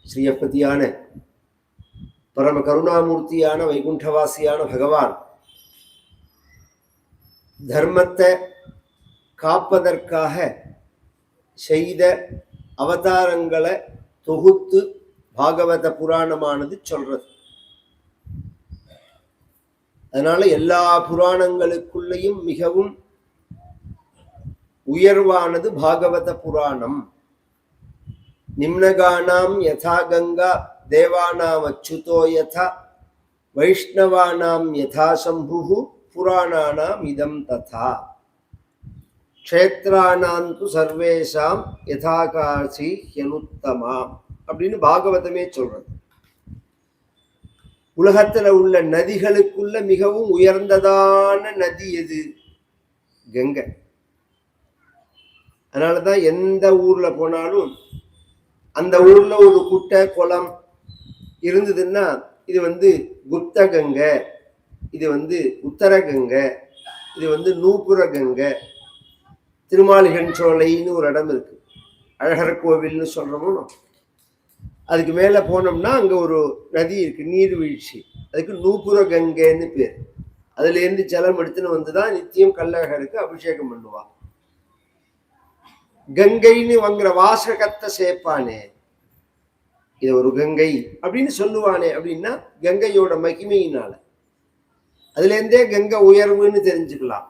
ஸ்ரீயப்பதியான பரம கருணாமூர்த்தியான வைகுண்டவாசியான பகவான் தர்மத்தை காப்பதற்காக செய்த அவதாரங்களை தொகுத்து பாகவத புராணமானது சொல்றது. அதனால எல்லா புராணங்களுக்குள்ளேயும் மிகவும் உயர்வானது பாகவத புராணம். நிம்னகானாம் யதா கங்கா தேவானாம் அச்சுதோ யதா வைஷ்ணவானாம் யதா சம்புஹு புராணானாம் இதம் ததா க்ஷேத்ரானாந்து சர்வேஷாம் யதா காசி ஹ்யனுத்தமாம் அப்படின்னு பாகவதமே சொல்றது. உலகத்துல உள்ள நதிகளுக்குள்ள மிகவும் உயர்ந்ததான நதி எது? கங்கை. அதனாலதான் எந்த ஊர்ல போனாலும் அந்த ஊர்ல ஒரு குட்டை குளம் இருந்ததுன்னா இது குப்த கங்கை, இது உத்தர கங்கை, இது நூபுர கங்கை. திருமாலிகன் சோலைன்னு ஒரு இடம் இருக்கு, அழகர் கோவில்னு சொல்றோமோ. அதுக்கு மேல போனோம்னா அங்க ஒரு நதி இருக்கு, நீர்வீழ்ச்சி. அதுக்கு நூபுர கங்கைன்னு பேர். அதுல இருந்து ஜலம் எடுத்துன்னு வந்துதான் நித்தியம் கள்ளழகருக்கு அபிஷேகம் பண்ணுவா. கங்கைன்னு வாங்குற வாசகத்தை சேர்ப்பானே, இது ஒரு கங்கை அப்படின்னு சொல்லுவானே அப்படின்னா கங்கையோட மகிமையினால. அதுல இருந்தே கங்கை உயர்வுன்னு தெரிஞ்சுக்கலாம்.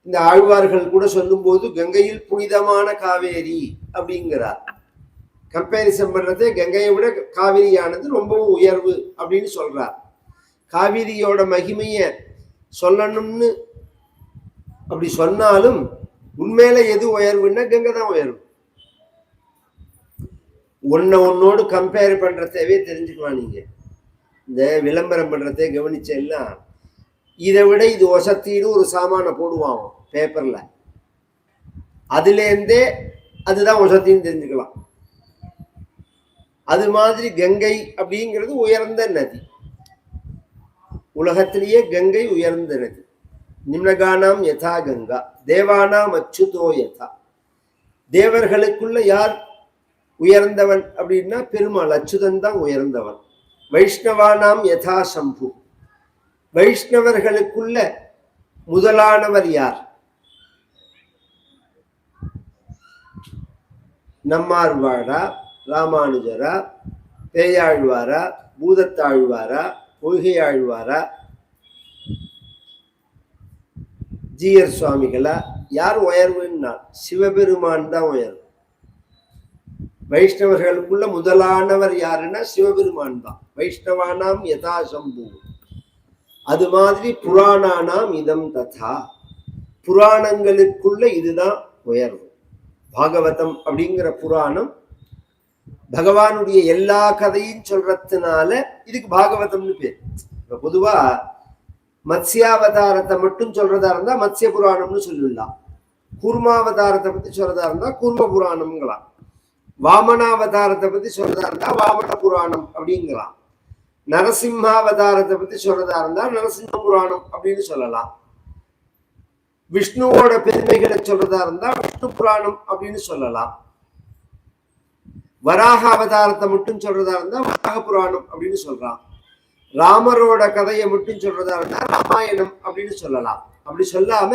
இந்த ஆழ்வார்கள் கூட சொல்லும் போது கங்கையில் புனிதமான காவேரி அப்படிங்கிறார். கம்பேரிசன் பண்றதே கங்கையை விட காவிரியானது ரொம்பவும் உயர்வு அப்படின்னு சொல்றார். காவிரியோட மகிமைய சொல்லணும்னு அப்படி சொன்னாலும் உண்மையில எது உயர்வுன்னா கங்கை தான் உயர்வு. ஒன்னோடு கம்பேர் பண்றதவே தெரிஞ்சுக்கலாம். நீங்க இந்த விளம்பரம் பண்றதே கவனிச்சேன்னா இதை விட இது ஒசத்தின்னு ஒரு சாமான போடுவான் பேப்பர்ல, அதுல இருந்தே அதுதான் ஒசத்தின்னு தெரிஞ்சுக்கலாம். அது மாதிரி கங்கை அப்படிங்கிறது உயர்ந்த நதி. உலகத்திலேயே கங்கை உயர்ந்த நதி. நிம்னகானாம் யதா கங்கா தேவானாம் அச்சுதோ யதா. தேவர்களுக்குள்ள யார் உயர்ந்தவன் அப்படின்னா பெருமாள் அச்சுதன் தான் உயர்ந்தவன். வைஷ்ணவானாம் யதா சம்பு. வைஷ்ணவர்களுக்குள்ள முதலானவர் யார்? நம்மாழ்வாரா, ராமானுஜரா, பேயாழ்வாரா, பூதத்தாழ்வாரா, பொய்கையாழ்வாரா, ஜீயர் சுவாமிகளா? யார் உயர்வுன்னா சிவபெருமான் தான் உயர்வு. வைஷ்ணவர்களுக்குள்ள முதலானவர் யாருன்னா சிவபெருமான் தான். வைஷ்ணவானாம் யதா சம்பு. அது மாதிரி புராணானாம் இதம் ததா. புராணங்களுக்குள்ள இதுதான் உயர்வு. பாகவதம் அப்படிங்கிற புராணம் பகவானுடைய எல்லா கதையும் சொல்றதுனால இதுக்கு பாகவதம்னு பேர். இப்ப பொதுவா மத்ஸ்யாவதாரத்தை மட்டும் சொல்றதா இருந்தா மத்ஸ்ய புராணம்னு சொல்லிடலாம். கூர்மாவதாரத்தை பத்தி சொல்றதா இருந்தா கூர்ம புராணம்ங்களாம். வாமனாவதாரத்தை பத்தி சொல்றதா இருந்தா வாமன புராணம் அப்படிங்கலாம். நரசிம்மாவதாரத்தை பத்தி சொல்றதா இருந்தா நரசிம்ம புராணம் அப்படின்னு சொல்லலாம். விஷ்ணுவோட பெருமைகளை சொல்றதா இருந்தா விஷ்ணு புராணம் அப்படின்னு சொல்லலாம். வராக அவதாரத்தை மட்டும் சொல்றதா இருந்தா வராக புராணம் அப்படின்னு சொல்லலாம். ராமரோட கதையை மட்டும் சொல்றதா இருந்தா ராமாயணம் அப்படின்னு சொல்லலாம். அப்படி சொல்லாம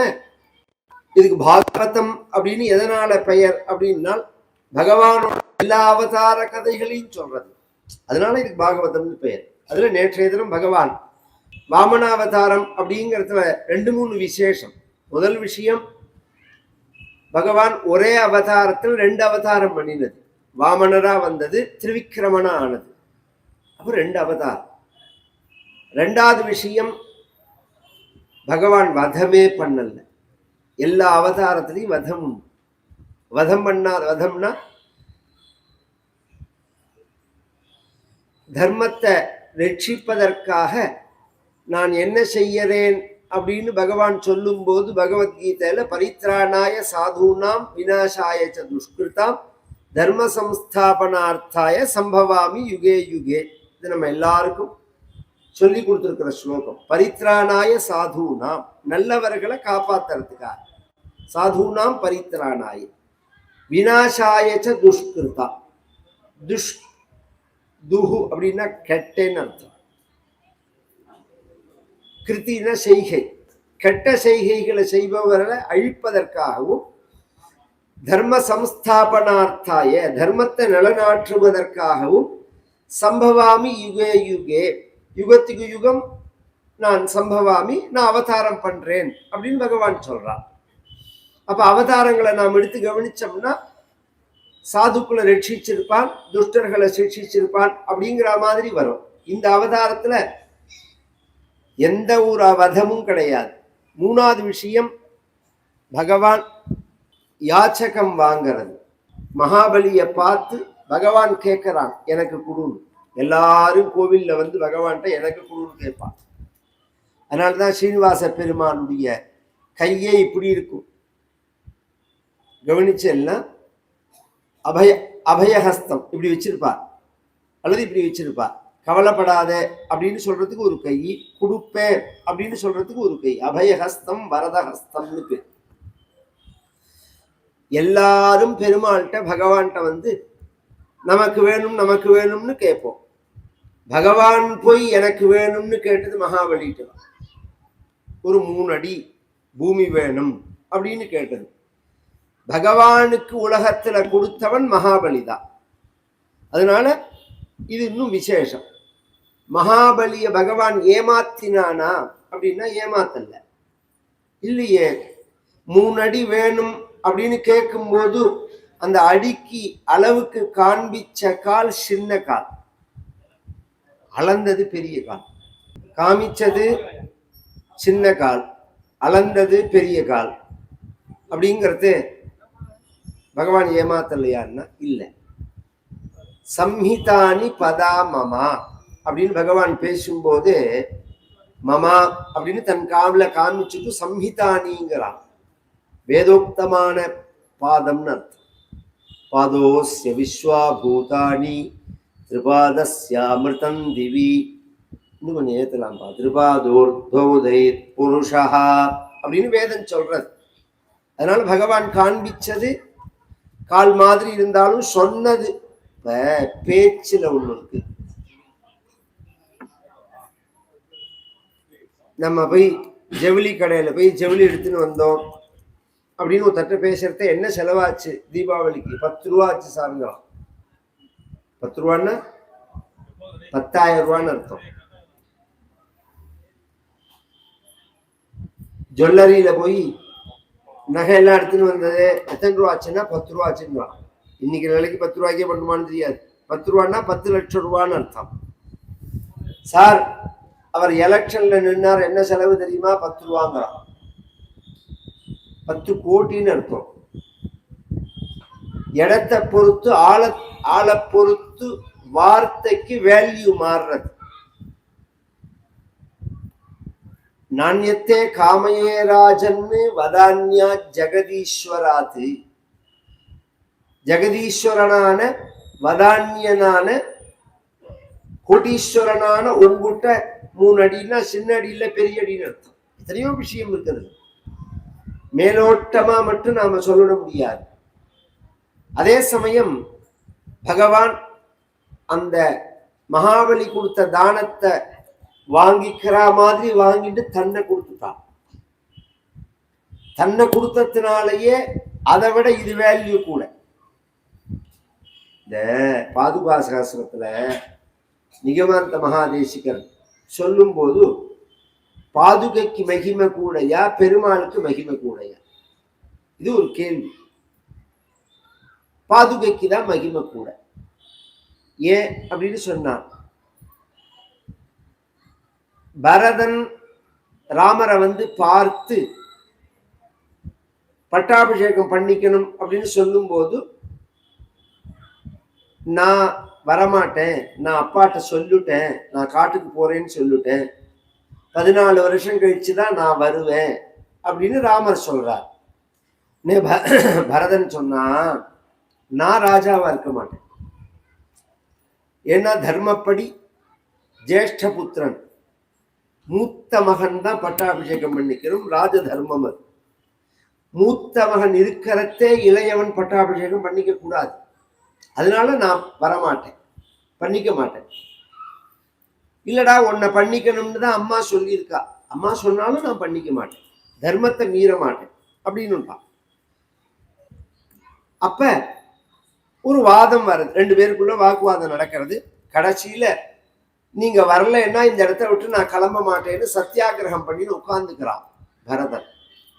இதுக்கு பாகவதம் அப்படின்னு எதனால பெயர் அப்படின்னா பகவானோட எல்லா அவதார கதைகளையும் சொல்றது. அதனால இதுக்கு பாகவதம்னு பெயர். அதுல நேற்றைய தினம் பகவான் வாமனாவதாரம் அப்படிங்கிறதுல 2-3 விசேஷம். முதல் விஷயம், பகவான் ஒரே அவதாரத்தில் 2 அவதாரம் பண்ணினது. வாமனரா வந்தது, திரிவிக்கிரமனா ஆனது. அப்ப 2 அவதாரம். 2வது விஷயம், பகவான் வதமே பண்ணல. எல்லா அவதாரத்திலையும் வதம் உண்டு. வதம் பண்ணாத, வதம்னா தர்மத்தை ரட்சிப்பதற்காக நான் என்ன செய்யறேன் அப்படின்னு பகவான் சொல்லும் போது பகவத்கீதையில பரித்ராணாய சாதுனாம் விநாசாய ச துஷ்கிருதாம் தர்ம சம்ஸ்தாபனார்த்தாய சம்பவாமி யுகே யுகே. இது நம்ம எல்லாருக்கும் சொல்லி கொடுத்துருக்கிற ஸ்லோகம். பரித்ராணாய சாதுனாம், நல்லவர்களை காப்பாத்துறதுக்காக. சாதுனாம் பரித்ராணாய, விநாசாய ச துஷ்கிருதா, துஹு அப்படின்னா கெட்டேன்னு அர்த்தம். கிருத்தின செய்கை, கெட்ட செய்கைகளை செய்பவர்களை அழிப்பதற்காகவும் தர்ம சம்ஸ்தாபனார்த்தாய தர்மத்தை நிலநாட்டுவதற்காகவும் சம்பவாமி யுகே யுகே, யுகத்துக்கு யுகம் நான் சம்பவாமி, நான் அவதாரம் பண்றேன் அப்படின்னு பகவான் சொல்றான். அப்ப அவதாரங்களை நாம் எடுத்து கவனிச்சோம்னா சாதுக்களை ரட்சிச்சிருப்பான், துஷ்டர்களை சிக்ஷிச்சிருப்பான் அப்படிங்கிற மாதிரி வரும். இந்த அவதாரத்துல எந்த ஒரு வதமும் கிடையாது. மூணாவது விஷயம், பகவான் யாச்சகம் வாங்கிறது. மகாபலியை பார்த்து பகவான் கேட்கிறான், எனக்கு கொடுன்னு. எல்லாரும் கோவில்ல வந்து பகவான்கிட்ட எனக்கு கொடுன்னு கேட்பான். அதனால்தான் ஸ்ரீனிவாச பெருமானுடைய கையே இப்படி இருக்கும், கவனிச்செல்லாம் அபயஹஸ்தம் இப்படி வச்சிருப்பார், அல்லது இப்படி வச்சிருப்பார். கவலைப்படாத அப்படின்னு சொல்றதுக்கு ஒரு கை, கொடுப்பேன் அப்படின்னு சொல்றதுக்கு ஒரு கை. அபயஹஸ்தம் வரதஹஸ்தம்னு பேர். எல்லாரும் பெருமாள்கிட்ட பகவான்கிட்ட வந்து நமக்கு வேணும் நமக்கு வேணும்னு கேட்போம். பகவான் போய் எனக்கு வேணும்னு கேட்டது மகாபலிட்டு ஒரு 3 அடி பூமி வேணும் அப்படின்னு கேட்டது. பகவானுக்கு உலகத்துல கொடுத்தவன் மகாபலி தான். அதனால இது இன்னும் விசேஷம். மகாபலிய பகவான் ஏமாத்தினானா அப்படின்னா ஏமாத்தல்ல, இல்லையே. 3 அடி வேணும் அப்படின்னு கேட்கும்போது அந்த அடிக்கு அளவுக்கு காண்பிச்ச கால் சின்ன கால், அளந்தது பெரிய கால். காமிச்சது சின்ன கால், அளந்தது பெரிய கால். அப்படிங்கிறது பகவான் ஏமாத்தலையான்னா இல்லை. சம்ஹிதானி பதா மமா அப்படின்னு பகவான் பேசும்போது மமா அப்படின்னு தன் காவல காமிச்சுட்டு சம்ஹிதானிங்கிறான். வேதோக்தமான பாதம்னு அர்த்தம். பாதோஸ்ய விஸ்வா பூதானி திரிபாதஸ்யாமிருதம் திவி. இன்னும் கொஞ்சம் ஏத்தலாம்பா. திரிபாதோர்தோதை புருஷா அப்படின்னு வேதம் சொல்றது. அதனால பகவான் காண்பிச்சது கால் மாதிரி இருந்தாலும் சொன்னது பேச்சுல ஒண்ணு இருக்கு. நம்ம போய் ஜவுளி கடையில போய் ஜவுளி எடுத்துன்னு வந்தோம் அப்படின்னு ஒரு தட்டை பேசுறத என்ன செலவாச்சு தீபாவளிக்கு? 10 ரூபா ஆச்சு சாயங்காலம். 10 ரூபான்னா 10,000 ரூபான்னு அர்த்தம். ஜுவல்லரியில போய் நகை எல்லாம் எடுத்துன்னு வந்தது எத்தனை ரூபா ஆச்சுன்னா 10 ரூபா ஆச்சுன்னு. இன்னைக்கு நிலைக்கு 10 ரூபாய்க்கே பண்ணுமான்னு தெரியாது. 10 ரூபான்னா 10 லட்சம் ரூபான்னு அர்த்தம். சார் அவர் எலெக்ஷன்ல நின்னார், என்ன செலவு தெரியுமா? 10 ரூபாங்கிறான். 10 கோடின்னு அர்த்தம். இடத்தை பொறுத்து ஆளை பொறுத்து வார்த்தைக்கு வேல்யூ மாறுறது. நாண்யத்தே காமையே ராஜன்னு வதான்யா ஜெகதீஸ்வராத்து. ஜெகதீஸ்வரனான வதான்யனான கோட்டீஸ்வரனான உங்ககிட்ட 3 அடின்னா சின்ன அடி இல்ல பெரிய அடின்னு அர்த்தம். எத்தனையோ விஷயம் இருக்கிறது. மேலோட்டமா மட்டும் நாம சொல்லிட முடியாது. அதே சமயம் பகவான் அந்த மகாபலி கொடுத்த தானத்தை வாங்கிக்கிற மாதிரி வாங்கிட்டு தன்னை கொடுத்துட்டான். தன்னை கொடுத்ததுனாலேயே அதை விட இது வேல்யூ கூட. இந்த பாதுகா சாஸ்திரத்துல நிகமாந்த மகாதேசிகர் சொல்லும் போது பாதுகைக்கு மகிமை கூடையா பெருமாளுக்கு மகிமை கூடையா? இது ஒரு கேள்வி. பாதுகைக்கு தான் மகிமை கூட. ஏன் அப்படின்னு சொன்னான், பரதன் ராமரை வந்து பார்த்து பட்டாபிஷேகம் பண்ணிக்கணும் அப்படின்னு சொல்லும் போது, நான் வரமாட்டேன், நான் அப்பாட்ட சொல்லிட்டேன், நான் காட்டுக்கு போறேன்னு சொல்லிட்டேன், 14 வருஷம் கழிச்சுதான் நான் வருவேன் அப்படின்னு ராமர் சொல்றார். பரதன் சொன்னா, நான் ராஜாவா இருக்க மாட்டேன். ஏன்னா தர்மப்படி ஜேஷ்ட புத்திரன் மூத்த மகன் தான் பட்டாபிஷேகம் பண்ணிக்கிறோம், ராஜ தர்மம் அது. மூத்த மகன் இருக்கிறதே இளையவன் பட்டாபிஷேகம் பண்ணிக்க கூடாது. அதனால நான் வரமாட்டேன். பண்ணிக்க மாட்டேன். இல்லடா உன்னை பண்ணிக்கணும்னு தான் அம்மா சொல்லியிருக்கா, அம்மா சொன்னாலும் நான் பண்ணிக்க மாட்டேன், தர்மத்தை மீற மாட்டேன் அப்படின்னு. அப்ப ஒரு வாதம் வருது, 2 பேருக்குள்ள வாக்குவாதம் நடக்கிறது. கடைசியில நீங்க வரலன்னா இந்த இடத்த விட்டு நான் கிளம்ப மாட்டேன்னு சத்தியாகிரகம் பண்ணி உட்கார்ந்துக்கிறான் பரதன்.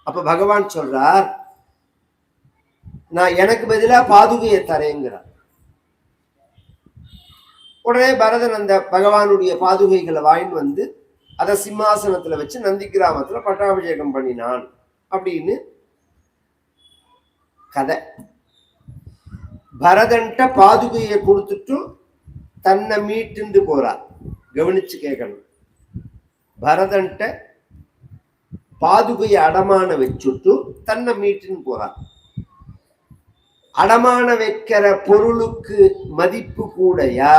அப்ப பகவான் சொல்றார், நான் எனக்கு பதிலா பாதுகையை தரேங்கிறார். உடனே பரதன் அந்த பகவானுடைய பாதுகைகளை வாங்கிட்டு வந்து அதை சிம்மாசனத்துல வச்சு நந்தி கிராமத்துல பட்டாபிஷேகம் பண்ணினான் அப்படின்னு கதை. பரதன்ட்ட பாதுகையை கொடுத்துட்டு தன்னை மீட்டு போறார். கவனிச்சு கேட்கணும், பரதன்ட்ட பாதுகையை அடமான வச்சுட்டு தன்னை மீட்டுன்னு போறார். அடமான வைக்கிற பொருளுக்கு மதிப்பு கூடையா,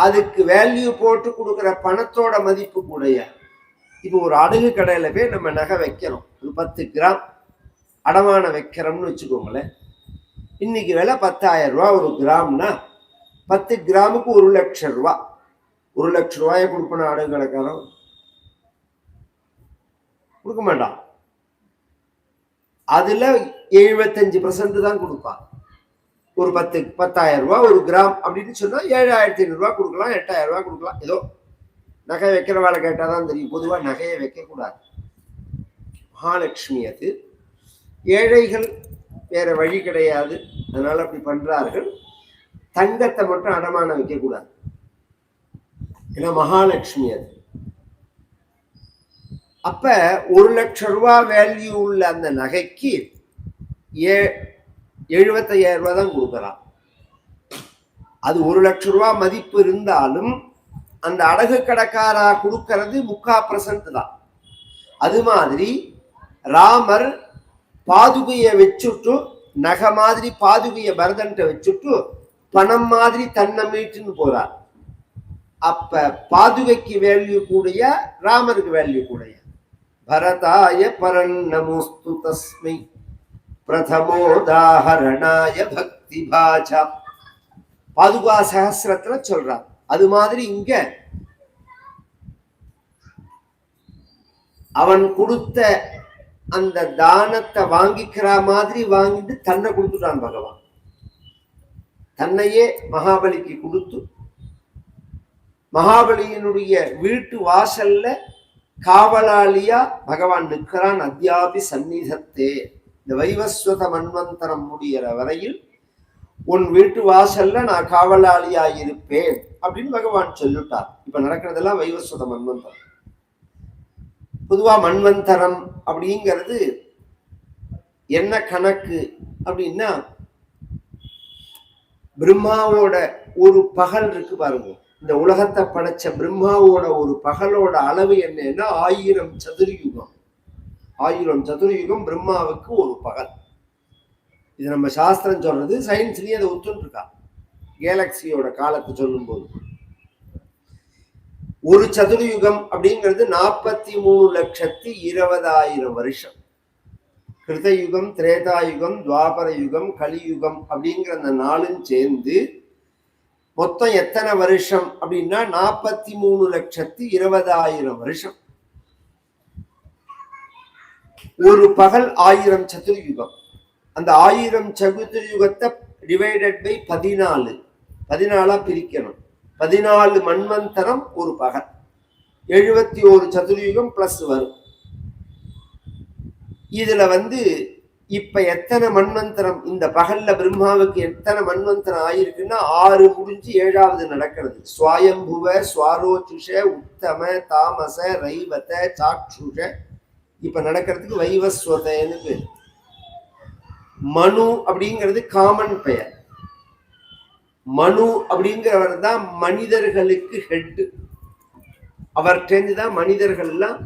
அதுக்கு வேல்யூ போட்டு கொடுக்குற பணத்தோட மதிப்பு கூடையா? இப்போ ஒரு அடகு கடையில போய் நம்ம நகை வைக்கிறோம், ஒரு 10 கிராம் அடமான வைக்கிறோம்னு வச்சுக்கோங்களேன். இன்னைக்கு விலை 10,000 ரூபா ஒரு கிராம்னா 10 கிராமுக்கு 1 லட்சம் ரூபா. 1 லட்சம் ரூபாயை கொடுப்பன அடகு கடைக்காரன் கொடுக்க மாட்டான். அதுல 75% தான் கொடுப்பான். ஒரு 10,000 ரூபா ஒரு கிராம் அப்படின்னு சொன்னா 7,500 ரூபா கொடுக்கலாம், 8,000 ரூபா கொடுக்கலாம். ஏதோ நகை வைக்கிற வேலை கேட்டாதான் தெரியும். பொதுவா நகையை வைக்க கூடாது, மகாலட்சுமி அது. ஏழைகள் வேற வழி கிடையாது, அதனால அப்படி பண்றார்கள். தங்கத்தை மட்டும் அடமான வைக்க கூடாது, ஏன்னா மகாலட்சுமி அது. அப்ப 1 லட்சம் ரூபா வேல்யூ உள்ள அந்த நகைக்கு 75,000 ரூபாய் தான் கொடுக்கலாம். அது 1 லட்சம் ரூபா மதிப்பு இருந்தாலும் அந்த அடகு கடைக்காரா கொடுக்கறது 3/4% தான். அது மாதிரி ராமர் பாதுகையை வச்சுட்டு, நகை மாதிரி பாதுகையை பரதன்ட்ட வச்சுட்டு பணம் மாதிரி தன்னை மீட்டுன்னு போறார். அப்ப பாதுகைக்கு வேல்யூ கூடிய, ராமருக்கு வேல்யூ கூடிய. பரதாய பரன்னமுஸ்து தஸ்மை பிரதமோதாஹரணாய பக்தி பாஜா பாதுகா சகஸ்ரத்துல சொல்றார். அது மாதிரி இங்க அவன் கொடுத்த அந்த தானத்தை வாங்கிக்கிற மாதிரி வாங்கிட்டு தன்னை கொடுத்துட்டான் பகவான். தன்னையே மகாபலிக்கு கொடுத்து, மகாபலியினுடைய வீட்டு வாசல்ல காவலாளியா பகவான் நிற்கிறான். அத்தியாபி சந்நிதத்தே, இந்த வைவஸ்வத மன்வந்தரம் முடிகிற வரையில் உன் வீட்டு வாசல்ல நான் காவலாளியா இருப்பேன் அப்படின்னு பகவான் சொல்லிட்டார். இப்ப நடக்கிறதெல்லாம் வைவஸ்வத மன்வந்தரம். பொதுவா மன்வந்தரம் அப்படிங்கிறது என்ன கணக்கு அப்படின்னா, பிரம்மாவோட ஒரு பகல் இருக்கு பாருங்க. இந்த உலகத்தை படைச்ச பிரம்மாவோட ஒரு பகலோட அளவு என்னன்னா 1000 சதுர்யுகம். 1000 சதுர்யுகம் பிரம்மாவுக்கு ஒரு பகல். இது நம்ம சாஸ்திரம் சொல்றது, சயின்ஸ்லயே அதை ஒத்துன்னு இருக்கா. கேலக்சியோட காலத்தை சொல்லும் போது ஒரு சதுர்யுகம் அப்படிங்கிறது 43,20,000 வருஷம். கிருதயுகம், திரேதாயுகம், துவாபர யுகம், கலியுகம் அப்படிங்கிற அந்த 4ம் சேர்ந்து மொத்தம் எத்தனை வருஷம் அப்படின்னா 43,20,000 வருஷம். ஒரு பகல் 1000 சதுர்யுகம். அந்த 1000 சதுர்யுகத்தை டிவைடட் பை 14 பிரிக்கணும். 14 மன்வந்தரம் ஒரு பகல். 71 சதுர்யுகம் பிளஸ் வரும். இதுல இப்ப எத்தனை மன்வந்தரம் இந்த பகல்ல பிரம்மாவுக்கு எத்தனை மன்வந்தரம் ஆயிருக்குன்னா 6 முடிஞ்சு 7வது நடக்கிறது. ஸ்வயம்புவ, ஸ்வாரோச்சுஷ, உத்தம, தாமச, ரைவத, சாக்ஷுஷ. இப்ப நடக்கிறதுக்கு வைவஸ்வதன்னு பேர். மனு அப்படிங்கிறது காமன் பெயர். மனு அப்படிங்கிறவர் தான் மனிதர்களுக்கு ஹெட். அவர்கிட்டதான் மனிதர்கள் எல்லாம்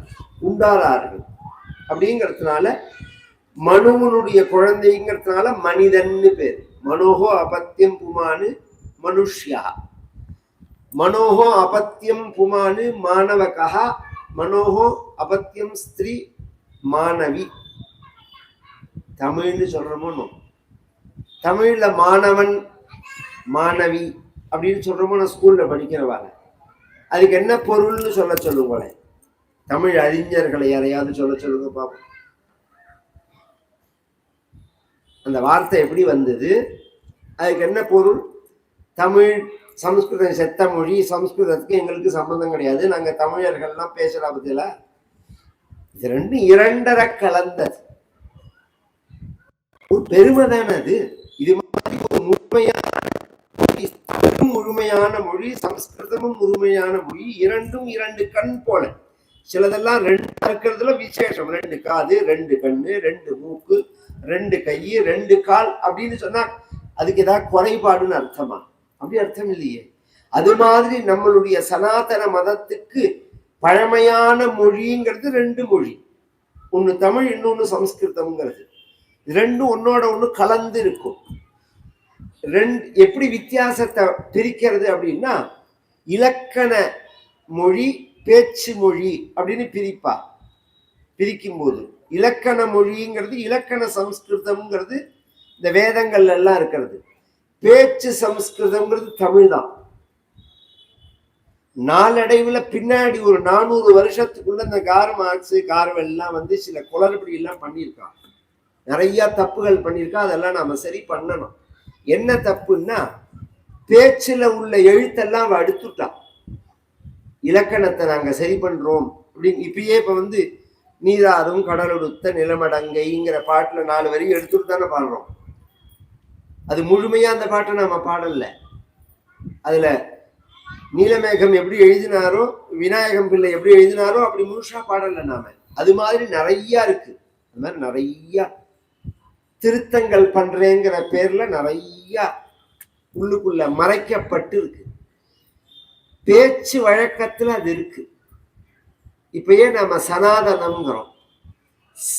உண்டாரார்கள். அப்படிங்கிறதுனால மனுவனுடைய குழந்தைங்கிறதுனால மனிதன்னு பேர். மனோகோ அபத்தியம் புமானு மனுஷ்யா, மனோகோ அபத்தியம் புமானு மாணவகா, மனோகோ அபத்தியம் ஸ்திரீ மாணவி. தமிழ்னு சொல்றோமோ, தமிழ்ல மாணவன் மாணவி அப்படின்னு சொல்றோமோ, நான் ஸ்கூல்ல படிக்கிறவாங்க, அதுக்கு என்ன பொருள்னு சொல்ல சொல்லுங்களேன். தமிழ் அறிஞர்களை யாரையாவது சொல்ல சொல்லுங்க பாப்போம். அந்த வார்த்தை எப்படி வந்தது, அதுக்கு என்ன பொருள்? தமிழ் சமஸ்கிருதம் செத்த மொழி, சமஸ்கிருதத்துக்கு எங்களுக்கு சம்பந்தம் கிடையாது, நாங்க தமிழர்கள்லாம் பேசலாம் பத்தியில. இது ரெண்டும் இரண்டரை கலந்தது. ஒரு பெருமை தானே அது. இது மாதிரி ஒரு முழுமையான மொழி, தமிழும் முழுமையான மொழி, சமஸ்கிருதமும் முழுமையான மொழி, இரண்டும் இரண்டு கண் போல. சிலதெல்லாம் ரெண்டு இருக்கிறதுல விசேஷம், ரெண்டு காது, ரெண்டு கண்ணு, ரெண்டு மூக்கு, ரெண்டு கை, ரெண்டு கால் அப்படின்னு சொன்னா அதுக்கு ஏதாவது குறைபாடுன்னு அர்த்தமா? அப்படி அர்த்தம் இல்லையே. அது மாதிரி நம்மளுடைய சனாதன மதத்துக்கு பழமையான மொழிங்கிறது ரெண்டு மொழி, ஒன்னு தமிழ், இன்னொன்னு சமஸ்கிருதம்ங்கிறது. ரெண்டும் ஒன்னோட ஒண்ணு கலந்து இருக்கும். எப்படி வித்தியாசத்தை பிரிக்கிறது அப்படின்னா, இலக்கண மொழி, பேச்சு மொழி அப்படின்னு பிரிப்பா. பிரிக்கும் போது இலக்கண மொழிங்கிறது இலக்கண சமஸ்கிருதம்ங்கிறது இந்த வேதங்கள்ல எல்லாம் இருக்கிறது. பேச்சு சமஸ்கிருதம்ங்கிறது தமிழ் தான். நாளடைவுல பின்னாடி ஒரு 400 வருஷத்துக்குள்ள இந்த கார் மார்க்ஸ் கார்வெல் எல்லாம் வந்து சில குளறுபடி எல்லாம் பண்ணியிருக்கான், நிறைய தப்புகள் பண்ணியிருக்கா. அதெல்லாம் நாம சரி பண்ணணும். என்ன தப்புன்னா, பேச்சுல உள்ள எழுத்தெல்லாம் அவ எடுத்துட்டான். இலக்கணத்தை நாங்க சரி பண்றோம் அப்படின்னு இப்பயே இப்ப வந்து நீராறும் கடலொடுத்த நிலமடங்கைங்கிற பாட்டுல 4 வரி எடுத்துட்டு தானே பாடுறோம். அது முழுமையா அந்த பாட்டை நாம பாடல. அதுல நீலமேகம் எப்படி எழுதினாரோ, விநாயகம் பிள்ளை எப்படி எழுதினாரோ அப்படி முழுசா பாடல நாம. அது மாதிரி நிறைய இருக்கு. அது மாதிரி நிறைய திருத்தங்கள் பண்றேங்கிற பேர்ல நிறைய உள்ளுக்குள்ள மறைக்கப்பட்டு இருக்கு. பேச்சு வழக்கத்துல அது இருக்கு. இப்பயே நம்ம சனாதனம்ங்கிறோம்.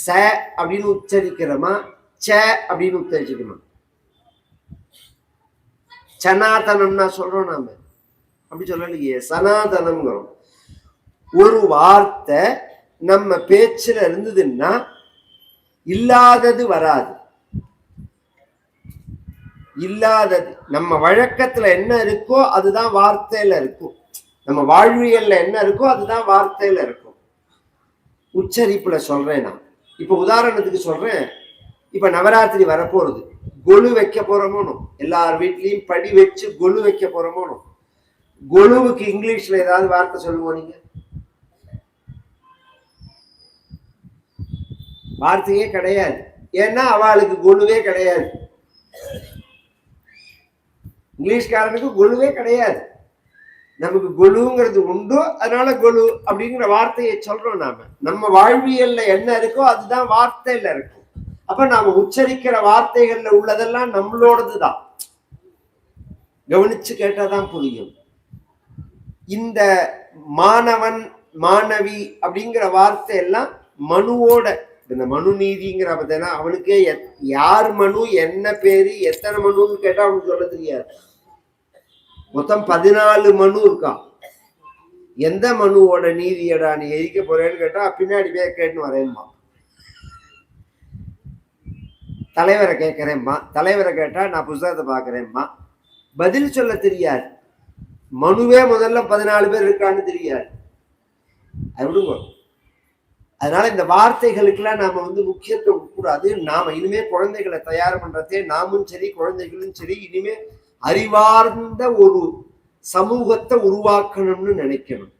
ச அப்படின்னு உச்சரிக்கிறோமா, ச அப்படின்னு உச்சரிச்சுக்கணும். சனாதனம்னா சொல்றோம் நாம, அப்படி சொல்லலையே, சனாதனம்ங்கிறோம். ஒரு வார்த்தை நம்ம பேச்சுல இருந்ததுன்னா இல்லாதது வராது. இல்லாதது நம்ம வழக்கத்துல என்ன இருக்கோ அதுதான் வார்த்தையில இருக்கும். நம்ம வாழ்வியல்ல என்ன இருக்கோ அதுதான் வார்த்தையில இருக்கும். உச்சரிப்புல சொல்றேன் நான். இப்ப உதாரணத்துக்கு சொல்றேன், இப்ப நவராத்திரி வரப்போறது, கொலு வைக்க போறோமோனும், எல்லார் வீட்லயும் படி வச்சு கொலு வைக்க போறோமோனும். கொலுவுக்கு இங்கிலீஷ்ல ஏதாவது வார்த்தை சொல்லுவோம் நீங்க? வார்த்தையே கிடையாது. ஏன்னா அவளுக்கு கொலுவே கிடையாது. இங்கிலீஷ்காரனுக்கு கொலுவே கிடையாது. நமக்கு கொலுங்கிறது உண்டு, அதனால கொலு அப்படிங்கிற வார்த்தையை சொல்றோம் நாம. நம்ம வாழ்வியல்ல என்ன இருக்கோ அதுதான் வார்த்தையில இருக்கும். அப்ப நாம உச்சரிக்கிற வார்த்தைகள்ல உள்ளதெல்லாம் நம்மளோடதுதான். கவனிச்சு கேட்டாதான் புரியும். இந்த மாணவன் மாணவி அப்படிங்கிற வார்த்தை எல்லாம் மனுவோட, இந்த மனு நீதிங்கிற பார்த்தேன்னா அவனுக்கே யார் மனு, என்ன பேரு, எத்தனை மனுன்னு கேட்டா அவனுக்கு சொல்ல தெரியாது. மொத்தம் 14 மனு இருக்கான். எந்த மனுவோட நீதியடா நீ எரிக்க போறேன்னு கேட்டா பின்னாடி போய் கேட்டுன்னு வரேன்மா. தலைவரை கேட்கிறேன்மா, தலைவரை கேட்டா நான் புத்தகத்தை பாக்குறேன்மா. பதில் சொல்ல தெரியாது. மனுவே முதல்ல 14 பேர் இருக்கான்னு தெரியாது. அது விடுங்க. அதனால இந்த வார்த்தைகளுக்கெல்லாம் நாம வந்து முக்கியத்துவம் கூடாது. நாம இனிமே குழந்தைகளை தயார் பண்றதே நாமும் சரி குழந்தைகளும் சரி இனிமே அறிவார்ந்த ஒரு சமூகத்தை உருவாக்கணும்னு நினைக்கணும்.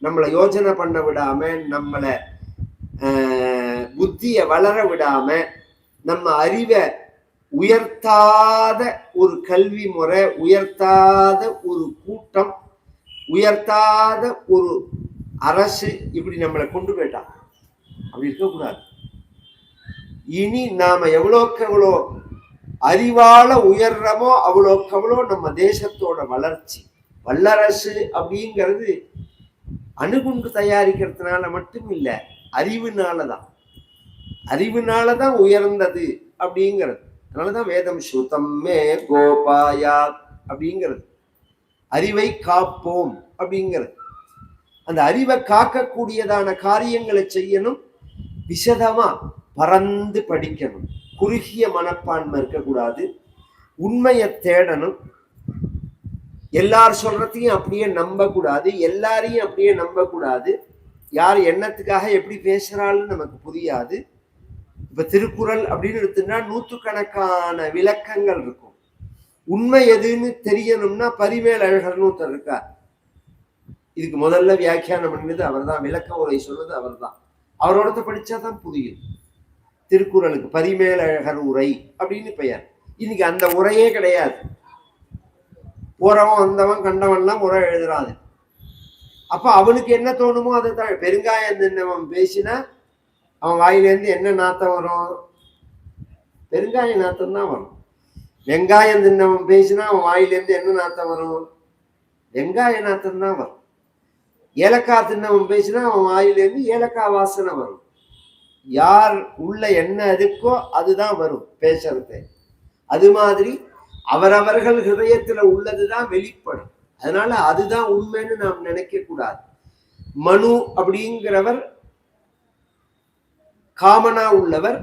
நம்மளை யோசனை பண்ண விடாம, நம்மளை புத்திய வளர விடாம, நம்ம அறிவை உயர்த்தாத ஒரு கல்வி முறை, உயர்த்தாத ஒரு கூட்டம், உயர்த்தாத ஒரு அரசு இப்படி நம்மளை கொண்டு போயிட்டான். அப்படி இருக்கக்கூடாது. இனி நாம எவ்வளோக்கு எவ்வளோ அறிவால உயர்றமோ அவ்வளோக்கு அவ்வளோ நம்ம தேசத்தோட வளர்ச்சி. வல்லரசு அப்படிங்கிறது அணுகுண்டு தயாரிக்கிறதுனால மட்டும் இல்லை, அறிவுனாலதான். அறிவுனாலதான் உயர்ந்தது அப்படிங்கிறது. அதனாலதான் வேதம் சுத்தம்மே கோபாயா அப்படிங்கிறது, அறிவை காப்போம் அப்படிங்கிறது. அந்த அறிவை காக்கக்கூடியதான காரியங்களை செய்யணும். விசதமா பறந்து படிக்கணும். குறுகிய மனப்பான்மை இருக்கக்கூடாது. உண்மையை தேடணும். எல்லார் சொல்றதையும் அப்படியே நம்ப கூடாது, எல்லாரையும் அப்படியே நம்ப கூடாது. யார் எண்ணத்துக்காக எப்படி பேசுறாள்னு நமக்கு புரியாது. இப்ப திருக்குறள் அப்படின்னு எடுத்துன்னா நூற்றுக்கணக்கான விளக்கங்கள் இருக்கும். உண்மை எதுன்னு தெரியணும்னா பரிமேல் அழகர்னு ஒருத்தர் இருக்கார். இதுக்கு முதல்ல வியாக்கியானம் பண்ணது அவர் தான், விளக்க உரை சொன்னது அவர் தான். அவரோட படிச்சாதான் புரியும். திருக்குறளுக்கு பரிமேல் அழகர் உரை அப்படின்னு பெயர். இன்னைக்கு அந்த உரையே கிடையாது. போறவன் வந்தவன் கண்டவன்லாம் உரை எழுதுறாது. அப்ப அவனுக்கு என்ன தோணுமோ அதை தான். பெருங்காயம் தின்னவன் பேசினா அவன் வாயிலேருந்து என்ன நாத்தம் வரும்? பெருங்காய நாத்தம் தான் வரும். வெங்காயம் தின்னவன் பேசினா அவன் வாயிலேருந்து என்ன நாத்தம் வரும்? வெங்காய நாத்தம் தான் வரும். ஏலக்காய் தின்னவன் பேசினா அவன் வாயிலேருந்து ஏலக்காய் வாசனை வரும். யார் உள்ள என்ன இருக்கோ அதுதான் வரும் பேசுறது. அது மாதிரி அவரவர்கள் ஹிருதயத்துல உள்ளதுதான் வெளிப்படும். அதனால அதுதான் உண்மைன்னு நாம் நினைக்க கூடாது. மனு அப்படிங்கிறவர் காமனா உள்ளவர்.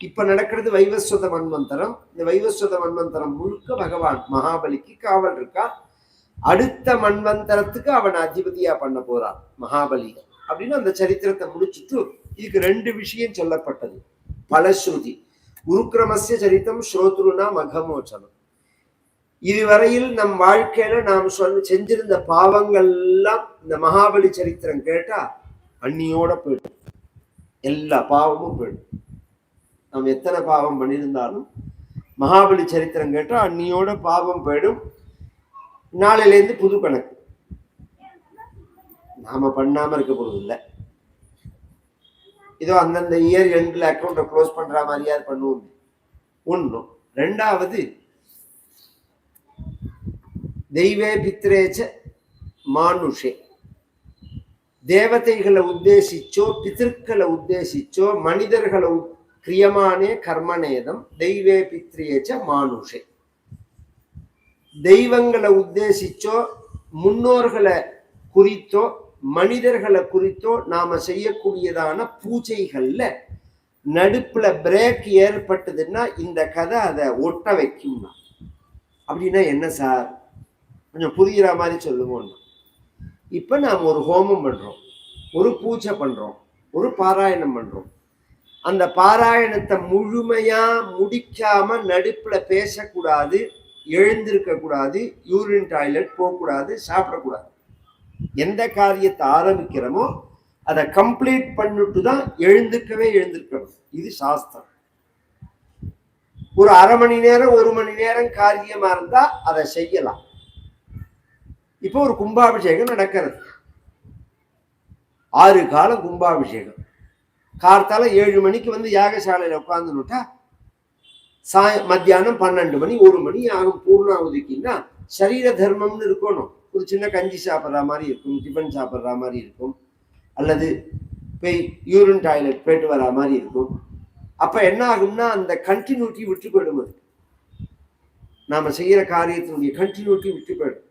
இப்ப நடக்கிறது வைவஸ்வத மன்வந்தரம். இந்த வைவஸ்வத மன்வந்தரம் முழுக்க பகவான் மகாபலிக்கு காவல் இருக்கா. அடுத்த மன்வந்தரத்துக்கு அவன் அதிபதியா பண்ண போறான் மகாபலி அப்படின்னு அந்த சரித்திரத்தை முடிச்சுட்டு இதுக்கு 2 விஷயம் சொல்லப்பட்டது. பலஸ்ருதி உருக்கிரமஸ்ய சரித்தம் ஸ்ரோத்ருனா மகமோச்சனம். இதுவரையில் நம் வாழ்க்கையில நாம் செஞ்சிருந்த பாவங்கள் எல்லாம் இந்த மகாபலி சரித்திரம் கேட்டா அண்ணியோட போயிடும். எல்லா பாவமும் போயிடும். நாம் எத்தனை பாவம் பண்ணியிருந்தாலும் மகாபலி சரித்திரம் கேட்டா அண்ணியோட பாவம் போயிடும். நாளிலேருந்து புது கணக்கு. நாம பண்ணாம இருக்க போறது இல்லை. இதோ அந்தந்த இயர் எண்ட்ல அக்கௌண்ட்டை க்ளோஸ் பண்ற மாதிரியாவது பண்ணுவோம். ஒன்றும். 2வது தெய்வே பித்ரேச்ச மானுஷே. தேவதைகளை உத்தேசிச்சோ பித்திருக்களை உத்தேசிச்சோ மனிதர்களை கிரியமானே கர்மநேதம் தெய்வே பித்ரேச்ச மானுஷே. தெய்வங்களை உத்தேசிச்சோ முன்னோர்களை குறித்தோ மனிதர்களை குறித்தோ நாம செய்யக்கூடியதான பூஜைகள்ல நடுப்புல பிரேக் ஏற்பட்டதுன்னா இந்த கதை அதை ஒட்ட வைக்கும்னா. அப்படின்னா என்ன சார், கொஞ்சம் புரிகிற மாதிரி சொல்லுவோம். இப்ப நாம் ஒரு ஹோமம் பண்றோம், ஒரு பூஜை பண்றோம், ஒரு பாராயணம் பண்றோம். அந்த பாராயணத்தை முழுமையா முடிக்காம நடுப்புல பேசக்கூடாது, எழுந்திருக்க கூடாது, யூரின் டாய்லெட் போகக்கூடாது, சாப்பிடக்கூடாது. எந்த காரியத்தை ஆரம்பிக்கிறோமோ அதை கம்ப்ளீட் பண்ணிட்டு தான் எழுந்திருக்கணும். இது சாஸ்திரம். ஒரு அரை மணி நேரம் 1 மணி நேரம் காரியமா இருந்தா அதை செய்யலாம். இப்போ ஒரு கும்பாபிஷேகம் நடக்கிறது. 6 காலம் கும்பாபிஷேகம். கார்த்தால 7 மணிக்கு வந்து யாகசாலையில உட்கார்ந்துட்டா மத்தியானம் 12 மணி 1 மணி ஆகும் பூர்ணாவதிக்குன்னா சரீர தர்மம்னு இருக்கணும். ஒரு சின்ன கஞ்சி சாப்பிட்ற மாதிரி இருக்கும், டிஃபன் சாப்பிட்ற மாதிரி இருக்கும், அல்லது போய் யூரின் டாய்லெட் போயிட்டு வர மாதிரி இருக்கும். அப்ப என்ன ஆகும்னா அந்த கண்டினியூட்டி விட்டு போயிடும். அது நாம செய்யற காரியத்தினுடைய கண்டினியூட்டி விட்டு போயிடும்.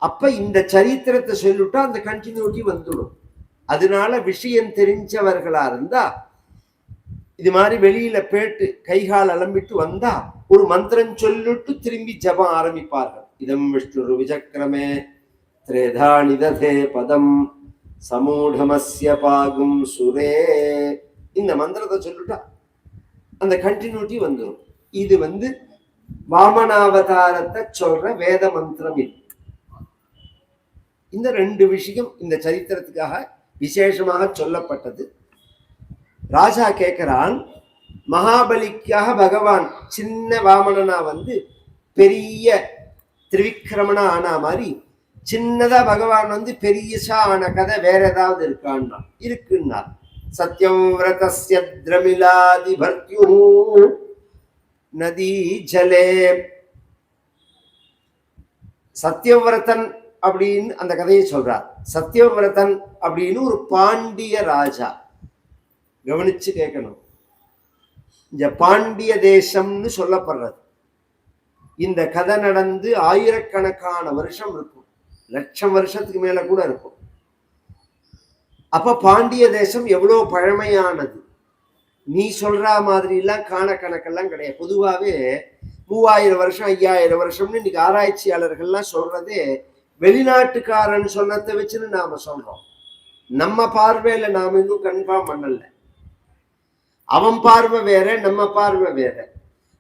அப்ப இந்த சரித்திரத்தை சொல்லிவிட்டா அந்த கண்டினியூட்டி வந்துடும். அதனால விஷயம் தெரிஞ்சவர்களா இருந்தா இது மாதிரி வெளியில போயிட்டு கைகால் அலம்பிட்டு வந்தா ஒரு மந்திரம் சொல்லிட்டு திரும்பி ஜபம் ஆரம்பிப்பார்கள். இதம் விஷ்ணு விசக்கிரமே திரேதா நிததே பதம் சமூடமஸ்ய பாகும் சுரே. இந்த மந்திரத்தை சொல்லிட்டா அந்த கண்டினியூட்டி வந்துடும். இது வாமனாவதாரத்தை சொல்ற வேத மந்திரம். இந்த 2 விஷயம் இந்த சரித்திரத்துக்காக விசேஷமாக சொல்லப்பட்டது. ராஜா கேட்கிறான், மகாபலிக்காக பகவான் சின்ன வாமனனா பெரிய திரிவிக்ரமனா ஆனா மாதிரி சின்னதா பகவான் பெரியசா ஆன கதை வேற ஏதாவது இருக்கான்னா இருக்குன்னா சத்யம் விரதஸ்ய திரமிலாதி பர்த்யு நதி ஜலே. சத்யவிரதன் அப்படின்னு அந்த கதையை சொல்றார். சத்யவிரதன் அப்படின்னு ஒரு பாண்டிய ராஜா. கவனிச்சு கேட்கணும். இந்த பாண்டிய தேசம்னு சொல்லப்படுறது. இந்த கதை நடந்து ஆயிரக்கணக்கான வருஷம் இருக்கும், லட்சம் வருஷத்துக்கு மேல கூட இருக்கும். அப்ப பாண்டிய தேசம் எவ்வளவு பழமையானது. நீ சொல்ற மாதிரி எல்லாம் காண கணக்கெல்லாம் கிடையாது. பொதுவாகவே 3000 வருஷம் 5000 வருஷம்னு இன்னைக்கு ஆராய்ச்சியாளர்கள்லாம் சொல்றதே வெளிநாட்டுக்காரன் சொன்னதை வச்சுன்னு நாம சொல்றோம். நம்ம பார்வையில நாம இன்னும் கன்ஃபார்ம் பண்ணல. அவன் பார்வை வேற, நம்ம பார்வை வேற.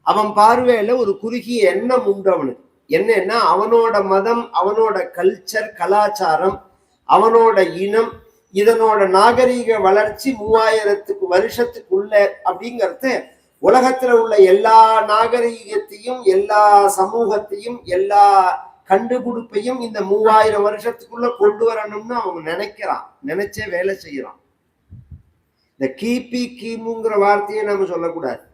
அவன் பார்வையில ஒரு குறுகிய எண்ணம் உண்டு அவனுக்கு. என்னன்னா அவனோட மதம், அவனோட கல்ச்சர், கலாச்சாரம், அவனோட இனம், இதனோட நாகரீக வளர்ச்சி 3000 வருஷத்துக்குள்ள அப்படிங்கறது உலகத்துல உள்ள எல்லா நாகரீகத்தையும், எல்லா சமூகத்தையும், எல்லா கண்டுபிடிப்பையும் இந்த 3000 வருஷத்துக்குள்ள கொண்டு வரணும்னு அவன் நினைக்கிறான். நினைச்சே வேலை செய்யறான். இந்த கிபி கிமுங்கிற வார்த்தையை நம்ம சொல்லக்கூடாது.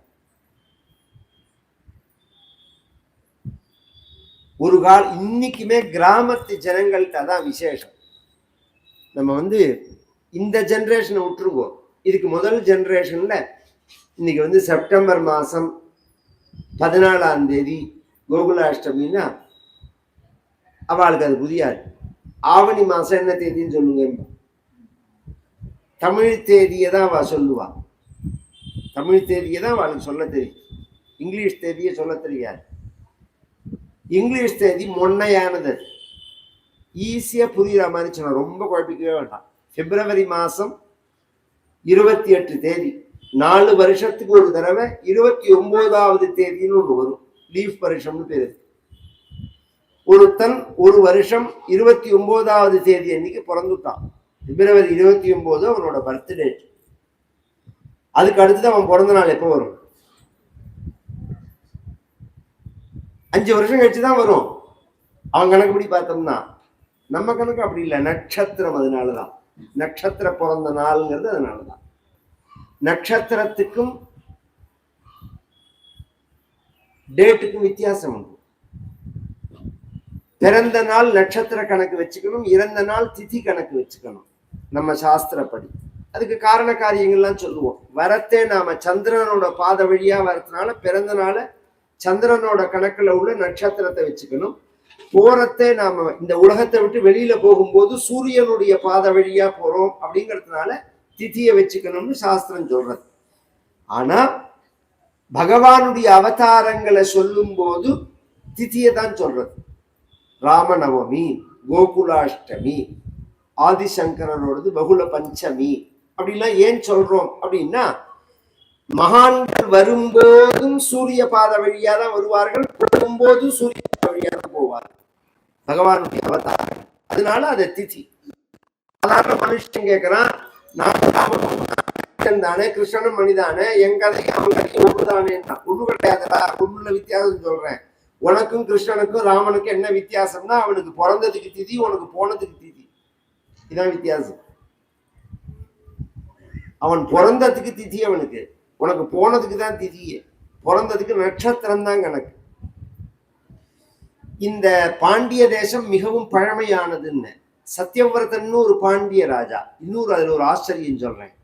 ஒரு இன்னைக்குமே கிராமத்து ஜனங்கள்ட்ட தான் விசேஷம். நம்ம இந்த ஜெனரேஷனை விட்டுருவோம். இதுக்கு முதல் ஜெனரேஷன்ல இன்னைக்கு செப்டம்பர் மாசம் 14ஆம் தேதி கோகுலாஷ்டமின்னா அவளுக்கு அது புரியாது. ஆவணி மாசம் என்ன தேதின்னு சொல்லுங்க. தமிழ் தேதியை தான் அவ சொல்லுவா. தமிழ் தேதியை தான் அவளுக்கு சொல்ல தெரியும். இங்கிலீஷ் தேதியை சொல்ல தெரியாது. இங்கிலீஷ் தேதி மொன்னையானது. ஈஸியா புரியுற மாதிரி சொன்ன, ரொம்ப குழப்பிக்கவே வேண்டாம். பிப்ரவரி மாசம் 28 தேதி, 4 வருஷத்துக்கு ஒரு தடவை 29வது தேதின்னு ஒன்று வரும். லீஃப் வருஷம்னு பேரு. ஒருத்தன் ஒரு வருஷம் 29வது தேதி அன்னைக்கு பிறந்துட்டான். பிப்ரவரி 29 அவனோட பர்த் டேட். அதுக்கு அடுத்தது அவன் பிறந்த நாள் எப்போ வரும்? 5 வருஷம் கழிச்சுதான் வரும். அவன் கணக்குப்படி பார்த்தோம்னா. நம்ம கணக்கு அப்படி இல்லை. நட்சத்திரம் அதனாலதான். நட்சத்திர பிறந்த நாள்ங்கிறது அதனாலதான். நட்சத்திரத்துக்கும் டேட்டுக்கும் வித்தியாசம் உண்டு. பிறந்த நாள் நட்சத்திர கணக்கு வச்சுக்கணும், இறந்த நாள் திதி கணக்கு வச்சுக்கணும் நம்ம சாஸ்திரப்படி. அதுக்கு காரண காரியங்கள்லாம் சொல்லுவோம். வரத்தே நாம சந்திரனோட பாத வழியா வரதுனால பிறந்த நாள சந்திரனோட கணக்குல உள்ள நட்சத்திரத்தை வச்சுக்கணும். போறத்தே நாம இந்த உலகத்தை விட்டு வெளியில போகும்போது சூரியனுடைய பாத வழியா போறோம் அப்படிங்கிறதுனால திதியை வச்சுக்கணும்னு சாஸ்திரம் சொல்றது. ஆனா பகவானுடைய அவதாரங்களை சொல்லும் போது திதியை தான் சொல்றது. ராமநவமி, கோகுலாஷ்டமி, ஆதிசங்கரனோடது பகுல பஞ்சமி அப்படிலாம் ஏன் சொல்றோம் அப்படின்னா, மகான்கள் வரும்போதும் சூரிய பாத வழியா தான் வருவார்கள், போகும்போதும் சூரிய பாத வழியா தான் போவார்கள் பகவானுடைய அவதாரம். அதனால அது திதி. சாதாரண மனுஷன் கேட்கிறான், நான் தானே, கிருஷ்ணனும் மணிதானே, என் கதைக்கு அவன் கதைக்கு ஒண்ணுதானே? ஒண்ணு கிடையாதுடா, ஒண்ணுல வித்தியாசம் சொல்றேன். உனக்கும் கிருஷ்ணனுக்கும் ராமனுக்கும் என்ன வித்தியாசம்னா, அவனுக்கு பிறந்ததுக்கு திதி, உனக்கு போனதுக்கு திதி. இதான் வித்தியாசம். அவன் பிறந்ததுக்கு திதி அவனுக்கு, உனக்கு போனதுக்கு தான் திதியே. பிறந்ததுக்கு நட்சத்திரம் தான் கணக்கு. இந்த பாண்டிய தேசம் மிகவும் பழமையானதுன்னு சத்தியவிரதன்னு ஒரு பாண்டிய ராஜா. இன்னொரு அதுல ஒரு ஆச்சரியம் சொல்றேன்.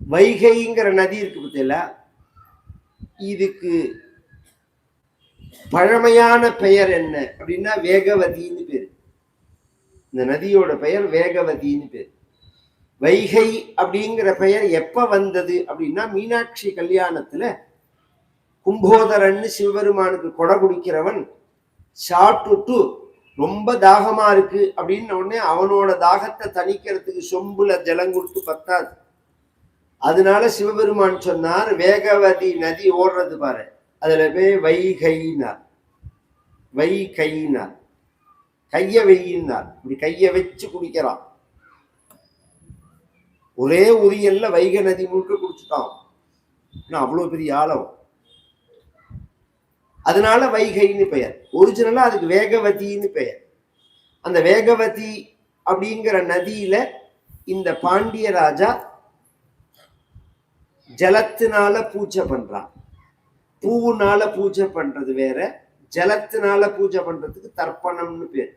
வைகைங்கிற நதி இருக்கு பத்தியில, இதுக்கு பழமையான பெயர் என்ன அப்படின்னா வேகவதின்னு பேரு. இந்த நதியோட பெயர் வேகவதின்னு பேரு. வைகை அப்படிங்கிற பெயர் எப்ப வந்தது அப்படின்னா, மீனாட்சி கல்யாணத்துல கும்போதரன்னு சிவபெருமானுக்கு கொடை குடிக்கிறவன் சாப்பிட்டுட்டு ரொம்ப தாகமா இருக்கு அப்படின்னு உடனே அவனோட தாகத்தை தணிக்கிறதுக்கு சொம்புல ஜலம் கொடுத்து பத்தாது. அதனால சிவபெருமான் சொன்னார், வேகவதி நதி ஓடுறது பாரு, அதுல போய் வைகைனார். வைகைனார், கைய வெயினார். இப்படி கைய வச்சு குடிக்கிறான். ஒரே உரியல்ல வைகை நதி முழுக்க குடிச்சுட்டான். அவ்வளவு பெரிய ஆழம். அதனால வைகைன்னு பெயர். ஒரிஜினலா அதுக்கு வேகவதின்னு பெயர். அந்த வேகவதி அப்படிங்கிற நதியில இந்த பாண்டிய ராஜா ஜலத்தினால பூஜை பண்றான். பூவுனால பூஜை பண்றது வேற, ஜலத்தினால பூஜை பண்றதுக்கு தர்ப்பணம்னு பேர்.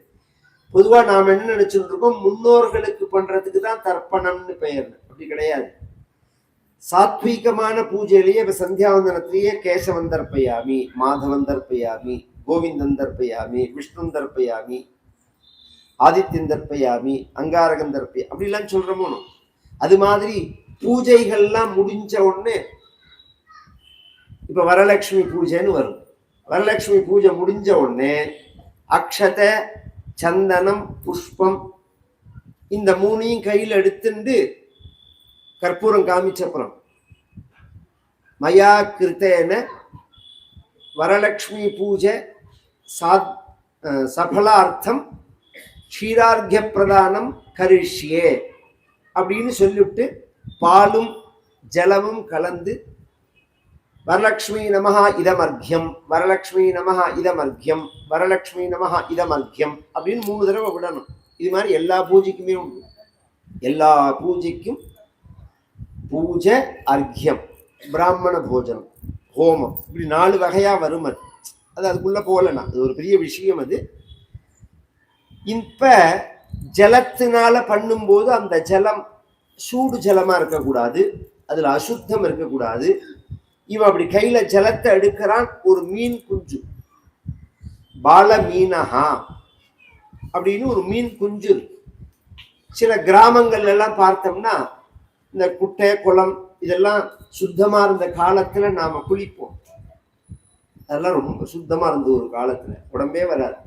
பொதுவா நாம என்ன நினைச்சுட்டு இருக்கோம், முன்னோர்களுக்கு பண்றதுக்கு தான் தர்ப்பணம்னு பெயர். அப்படி கிடையாது. சாத்வீகமான பூஜையிலேயே இப்ப சந்தியாவந்தனத்திலேயே கேசவந்தர்ப்பயாமி, மாதவந்தர்ப்பயாமி, கோவிந்தந்தர்ப்பயாமி, விஷ்ணுந்தர்ப்பயாமி, ஆதித்யந்தர்ப்பயாமி, அங்காரகந்தர்ப்பயா அப்படிலாம் சொல்றோமோ. அது மாதிரி பூஜைகள்லாம் முடிஞ்ச உடனே இப்ப வரலட்சுமி பூஜைன்னு வரும். வரலட்சுமி பூஜை முடிஞ்ச உடனே அக்ஷத, சந்தனம், புஷ்பம் இந்த மூணையும் கையில் எடுத்துட்டு கற்பூரம் காமிச்சப்புறம் மயா கிருத்தேன வரலட்சுமி பூஜை சபலார்த்தம் க்ஷீரார்க்கிய பிரதானம் கரிஷ்யே அப்படின்னு சொல்லிவிட்டு பாலும் ஜலமும் கலந்து வரலட்சுமி நமஹா இதமர்க்கியம், வரலட்சுமி நமஹா இதமர்க்கியம், வரலட்சுமி நமஹா இதமர்க்கியம் அப்படின்னு 3 தடவை விடணும். இது மாதிரி எல்லா பூஜைக்குமே உண்டு. எல்லா பூஜைக்கும் பூஜை, அர்க்கியம், பிராமண போஜனம், ஹோமம், இப்படி 4 வகையா வரும். அது அதுக்குள்ள போகலன்னா அது ஒரு பெரிய விஷயம். அது இப்ப ஜலத்தினால பண்ணும்போது அந்த ஜலம் சூடு ஜலமா இருக்கக்கூடாது, அதுல அசுத்தம் இருக்கக்கூடாது. இவன் அப்படி கையில ஜலத்தை எடுக்கிறான். ஒரு மீன் குஞ்சு, பால மீனஹா அப்படின்னு ஒரு மீன் குஞ்சு. சில கிராமங்கள்ல எல்லாம் பார்த்தோம்னா இந்த குட்டை குளம் இதெல்லாம் சுத்தமா இருந்த காலத்துல நாம குளிப்போம். அதெல்லாம் ரொம்ப சுத்தமா இருந்த ஒரு காலத்துல உடம்பே வராது.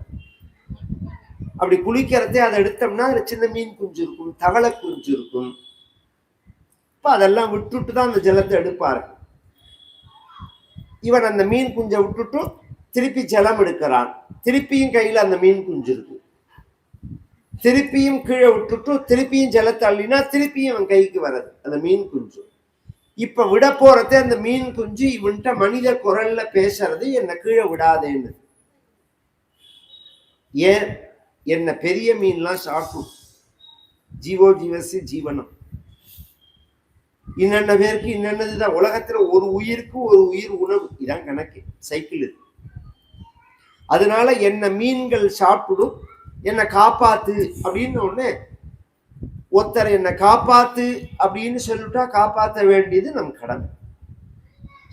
அப்படி குளிக்கிறதே அதை எடுத்தோம்னா அதுல சின்ன மீன் குஞ்சு இருக்கும், தவளை குஞ்சு இருக்கும். இப்ப அதெல்லாம் விட்டுட்டு தான் அந்த ஜலத்தை எடுப்பாரு. இவன் அந்த மீன் குஞ்சை விட்டுட்டு திருப்பி ஜலம் எடுக்கிறான். திருப்பியும் கையில அந்த மீன் குஞ்சு இருக்கு. திருப்பியும் கீழே விட்டுட்டு திருப்பியும் ஜலத்தை அள்ளினா திருப்பியும் அவன் கைக்கு வர்றது அந்த மீன் குஞ்சு. இப்ப விட போறதே அந்த மீன் குஞ்சு இவன்ட்ட மனித குரல்ல பேசுறது, என்னை கீழே விடாதேன்னு. ஏன்? என்ன பெரிய மீன்லாம் சாப்பிடும். ஜீவோ ஜீவசி ஜீவனம். இன்னென்ன பேருக்கு இன்னென்னதுதான். உலகத்துல ஒரு உயிருக்கு ஒரு உயிர் உணவு, இதான் கணக்கு, சைக்கிள் இது. அதனால என்ன மீன்கள் சாப்பிடும், என்னை காப்பாத்து அப்படின்னு ஒண்ணு. ஒருத்தர் என்னை காப்பாத்து அப்படின்னு சொல்லிட்டா காப்பாற்ற வேண்டியது நம் கடமை.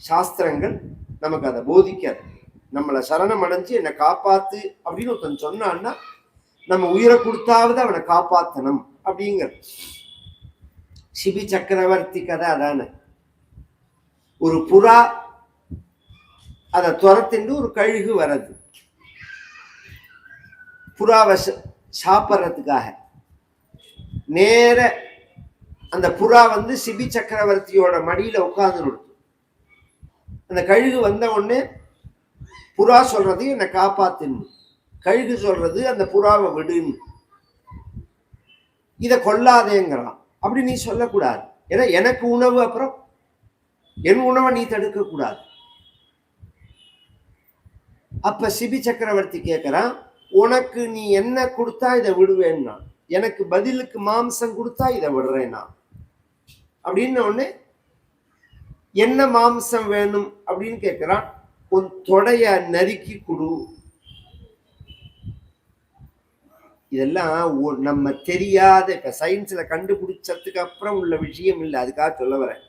சாஸ்திரங்கள் நமக்கு அதை போதிக்காது. நம்மளை சரணம் அடைஞ்சு என்னை காப்பாத்து அப்படின்னு ஒருத்தன் சொன்னான்னா நம்ம உயிரை கொடுத்தாவது அவனை காப்பாற்றணும் அப்படிங்கிறது. சிபி சக்கரவர்த்தி கதை அதான. ஒரு புறா அதை துரத்திண்டு ஒரு கழுகு வர்றது புறாவை சாப்பிட்றதுக்காக. நேர அந்த புறா வந்து சிபி சக்கரவர்த்தியோட மடியில உட்கார்ந்து. அந்த கழுகு வந்த உடனே புறா சொல்றது என்னை காப்பாத்துன்னு, கழுகு சொல்றது அந்த புறாவை விடுன்னு. இதை கொல்லாதேங்கிறான். அப்படி நீ சொல்லக்கூடாது. ஏன்னா எனக்கு உணவு, அப்புறம் என் உணவை நீ தடுக்க கூடாது. அப்ப சிபி சக்கரவர்த்தி கேட்கிறான், உனக்கு நீ என்ன கொடுத்தா இதை விடுவேன்னா, எனக்கு பதிலுக்கு மாம்சம் கொடுத்தா இதை விடுறேன்னா அப்படின்னு ஒண்ணு. என்ன மாம்சம் வேணும் அப்படின்னு கேட்கிறான். உன் தொடைய நறுக்கி கொடு. இதெல்லாம் நம்ம தெரியாத, இப்ப சயின்ஸ்ல கண்டுபிடிச்சதுக்கு அப்புறம் உள்ள விஷயம் இல்லை. அதுக்காக சொல்ல வரேன்.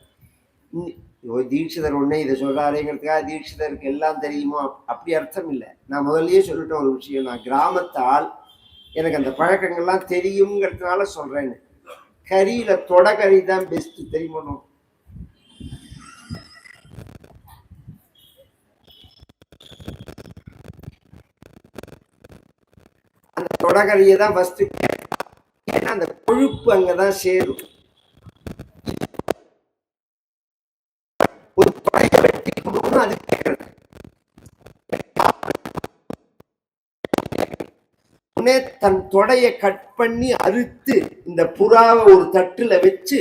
தீட்சிதர் ஒண்ணே இதை சொல்றாருங்கிறதுக்காக தீட்சிதருக்கு எல்லாம் தெரியுமோ அப்படி அர்த்தம் இல்லை. நான் முதல்லயே சொல்லிட்டேன் ஒரு விஷயம். நான் கிராமத்தால், எனக்கு அந்த பழக்கங்கள்லாம் தெரியுங்கிறதுனால சொல்றேன்னு. கறியில தொடக்கறி தான் பெஸ்ட், தெரியுமோ? அந்த தொடக்கறியை தான் ஃபர்ஸ்ட். ஏன்னா அந்த கொழுப்பு அங்கதான் சேரும். ஒரு தொடைய வெட்டி கொடுக்கணும், அது கேட்கறது. தன் தொடைய கட் பண்ணி அறுத்து இந்த புறாவை ஒரு தட்டுல வச்சு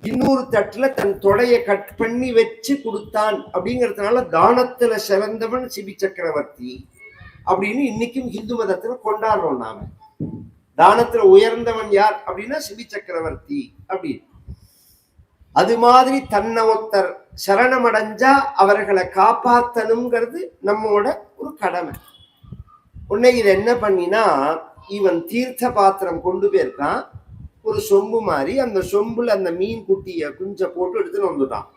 இன்னொரு தட்டுல தன் தொடைய கட் பண்ணி வச்சு கொடுத்தான். அப்படிங்கிறதுனால தானத்துல சிறந்தவன் சிபி சக்கரவர்த்தி அப்படின்னு இன்னைக்கும் இந்து மதத்துல கொண்டாடுறோம் நாம. தானத்துல உயர்ந்தவன் யார் அப்படின்னா சிபி சக்கரவர்த்தி அப்படின்னு. அது மாதிரி தன்னை ஒருத்தர் சரணமடைஞ்சா அவர்களை காப்பாத்தணுங்கிறது நம்மோட ஒரு கடமை. உன்னை இதை என்ன பண்ணினா, இவன் தீர்த்த பாத்திரம் கொண்டு போயிருக்கான், ஒரு சொம்பு மாதிரி. அந்த சொம்புல அந்த மீன் குட்டிய குஞ்ச போட்டு எடுத்துன்னு வந்துட்டான்.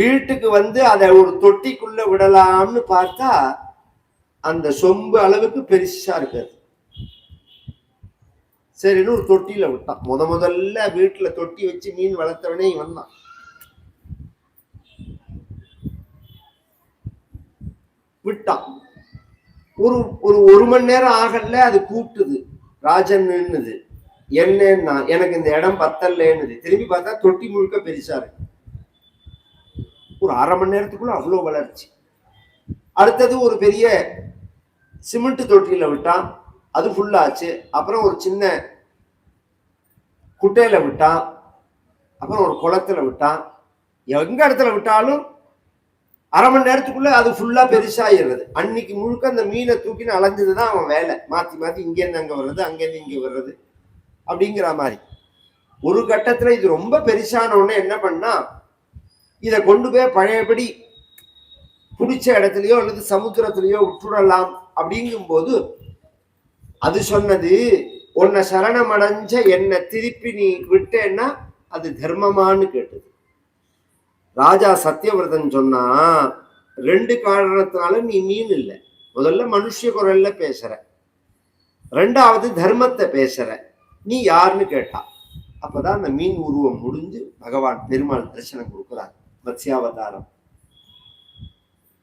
வீட்டுக்கு வந்து அதை ஒரு தொட்டிக்குள்ள விடலாம்னு பார்த்தா அந்த சொம்பு அளவுக்கு பெருசா இருக்காது. சரின்னு ஒரு தொட்டியில விட்டான். முதல்ல வீட்டுல தொட்டி வச்சு மீன் வளர்த்தவனே இவன் தான். விட்டான். ஒரு ஒரு ஒரு மணி நேரம் ஆகல, அது கூப்பிட்டுது, ராஜன் நின்னுது, என்னன்னா எனக்கு இந்த இடம் பத்தல்லேன்னுது. திரும்பி பார்த்தா தொட்டி முழுக்க பெருசா இருக்கு. ஒரு அரை மணி நேரத்துக்குள்ள அவ்வளவு வளர்ச்சி. அடுத்தது ஒரு பெரிய சிமெண்ட் தொட்டியில விட்டான், அது ஃபுல்லாச்சு. அப்புறம் ஒரு சின்ன குட்டையில விட்டான், அப்புறம் ஒரு குளத்துல விட்டான். எங்க இடத்துல விட்டாலும் அரை மணி நேரத்துக்குள்ள அது ஃபுல்லா பெருசாயிருது. அன்னைக்கு முழுக்க அந்த மீனை தூக்கின்னு அலைஞ்சதுதான் அவன் வேலை. மாத்தி மாத்தி இங்கேருந்து அங்க வர்றது, அங்கேருந்து இங்க வர்றது அப்படிங்கிற மாதிரி. ஒரு கட்டத்துல இது ரொம்ப பெருசான உடனே என்ன பண்ணா, இதை கொண்டு போய் பழையபடி பிடிச்ச இடத்துலயோ அல்லது சமுத்திரத்திலேயோ விட்டுடலாம். அப்படிங்கும் போது அது சொன்னது, உன்னை சரணமடைஞ்ச என்னை திருப்பி நீ விட்டேன்னா அது தர்மமானு கேட்டது. ராஜா சத்தியவிரதன் சொன்னா, 2 காரணத்தினால நீ மீன் இல்லை. முதல்ல மனுஷ குரல்ல பேசுற, 2வது தர்மத்தை பேசுற, நீ யாருன்னு கேட்டா. அப்பதான் அந்த மீன் உருவம் முடிஞ்சு பகவான் பெருமாள் தரிசனம் கொடுக்கிறார். மத்ஸ்யாவதாரம்.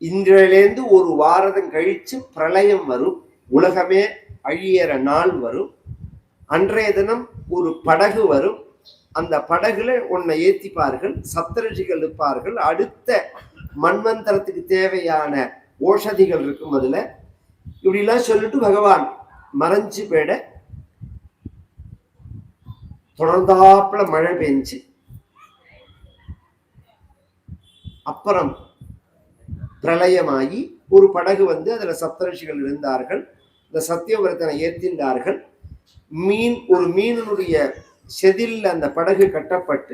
இன்றிலிருந்து ஒரு வாரம் கழிச்சு பிரளயம் வரும், உலகமே அழியற நாள் வரும். அன்றைய தினம் ஒரு படகு வரும், அந்த படகுல உன்னை ஏத்திப்பார்கள், சப்தரிஷிகள் இருப்பார்கள். அடுத்த மன்வந்தரத்துக்கு தேவையான ஓஷதிகள் இருக்கும் அதுல. இப்படிலாம் சொல்லிட்டு பகவான் மறைஞ்சு போயிட தொடர்ந்தாப்புல மழை பெஞ்சு, அப்புறம் பிரளயமாகி ஒரு படகு வந்து அதுல சப்தரிஷிகள் இருந்தார்கள். இந்த சத்தியவிரதனை ஏற்றினார்கள். ஒரு மீனுடைய செதில் அந்த படகு கட்டப்பட்டு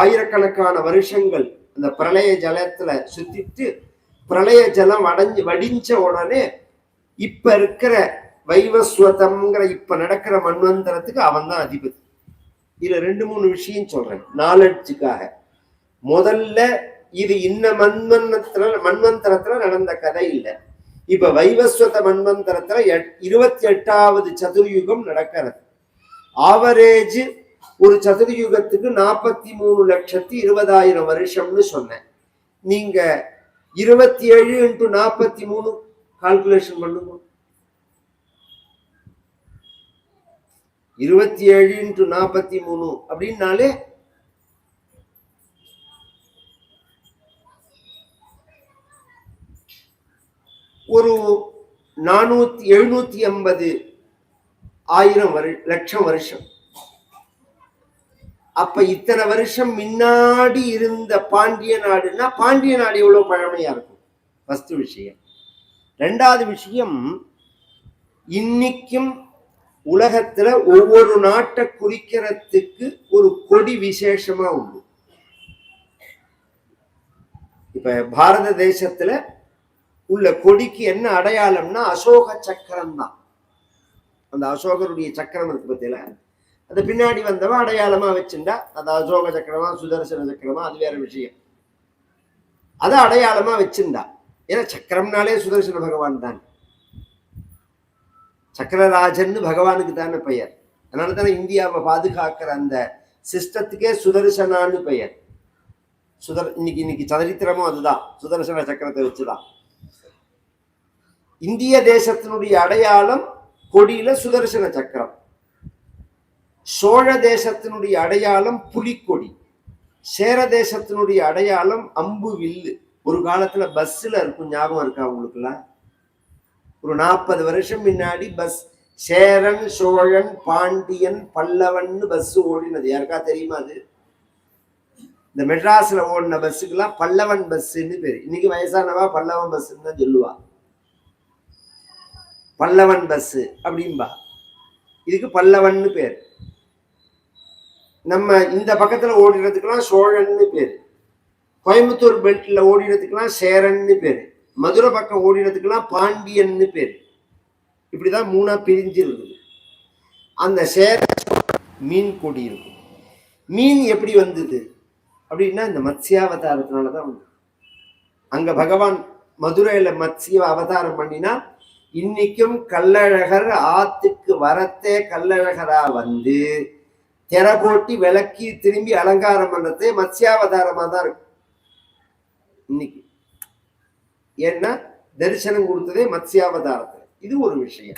ஆயிரக்கணக்கான வருஷங்கள் அந்த பிரளய ஜலத்துல சுத்திட்டு, பிரளய ஜலம் வடிஞ்ச உடனே இப்ப இருக்கிற வைவஸ்வதம்ங்கிற இப்ப நடக்கிற மன்வந்தரத்துக்கு அவன் தான் அதிபதி. இதுல 2-3 விஷயம் சொல்றேன் நாலெட்ஜுக்காக. முதல்ல இது இன்ன மன்வந்தரத்துல நடந்த கதை இல்லை. இப்ப வைவஸ்வத மன்வந்தரத்துல 28வது சதுர்யுகம் நடக்கிறது. ஆவரேஜ் ஒரு சதுர்யுகத்துக்கு 43,20,000 வருஷம்னு சொன்னேன். நீங்க 27 × 43 கால்குலேஷன் பண்ணுங்க. 27 × 43 அப்படின்னாலே ஒரு 750,000 லட்சம் வருஷம். அப்ப இத்தனை வருஷம் முன்னாடி இருந்த பாண்டிய நாடுன்னா பாண்டிய நாடு எவ்வளவு பழமையா இருக்கும். ஃபர்ஸ்ட் விஷயம். 2வது விஷயம், இன்னைக்கும் உலகத்துல ஒவ்வொரு நாட்டை குறிக்கிறதுக்கு ஒரு கொடி விசேஷமா உண்டு. இப்ப பாரத தேசத்துல உள்ள கொடிக்கு என்ன அடையாளம்னா அசோக சக்கரம் தான். அந்த அசோகருடைய சக்கரம் இருக்கு பத்தியில, அது பின்னாடி வந்தவன் அடையாளமா வச்சுட்டா அது அசோக சக்கரமா சுதர்சன சக்கரமா அது வேற விஷயம். அதை அடையாளமா வச்சிருந்தா. ஏன்னா சக்கரம்னாலே சுதர்சன பகவான் தான், சக்கரராஜன் பகவானுக்கு தானே பெயர். அதனால தானே இந்தியாவை பாதுகாக்கிற அந்த சிஸ்டத்துக்கே சுதர்சனான்னு பெயர். இன்னைக்கு சரித்திரமும் அதுதான், சுதர்சன சக்கரத்தை வச்சுதான். இந்திய தேசத்தினுடைய அடையாளம் கொடியில சுதர்சன சக்கரம். சோழ தேசத்தினுடைய அடையாளம் புலிக்கொடி. சேர தேசத்தினுடைய அடையாளம் அம்பு வில்லு. ஒரு காலத்துல பஸ்ல இருக்கும், ஞாபகம் இருக்கா உங்களுக்குலாம்? ஒரு 40 வருஷம் முன்னாடி பஸ் சேரன், சோழன், பாண்டியன், பல்லவன் பஸ் ஓடினது. யாருக்கா தெரியுமா? அது இந்த மெட்ராஸ்ல ஓடின பஸ்ஸுக்கெல்லாம் பல்லவன் பஸ்ன்னு பேரு. இன்னைக்கு வயசானவா பல்லவன் பஸ்ன்னு தான் சொல்லுவா. பல்லவன் பஸ் அப்படின்பா. இதுக்கு பல்லவன்னு பேர். நம்ம இந்த பக்கத்துல ஓடினதுக்கெல்லாம் சோழன்னு பேரு. கோயம்புத்தூர் பெல்ட்ல ஓடினதுக்கெல்லாம் சேரன்னு பேரு. மதுரை பக்கம் ஓடினதுக்கெல்லாம் பாண்டியன்னு பேரு. இப்படிதான் 3ஆ பிரிஞ்சு இருக்குது. அந்த சேர மீன் கொடி இருக்கும். மீன் எப்படி வந்தது அப்படின்னா இந்த மத்ஸ்யாவதாரத்தினாலதான் வந்து. அங்க பகவான் மதுரையில மத்ஸ்ய அவதாரம் பண்ணினா இன்னைக்கும் கள்ளழகர் ஆத்துக்கு வரத்தே கள்ளழகரா வந்து திரை போட்டி விளக்கி திரும்பி அலங்காரம் பண்ணதே மத்ஸ்யாவதாரமா தான் இருக்கும் இன்னைக்கு. ஏன்னா தரிசனம் கொடுத்ததே மத்ஸ்யாவதாரத்துல. இது ஒரு விஷயம்.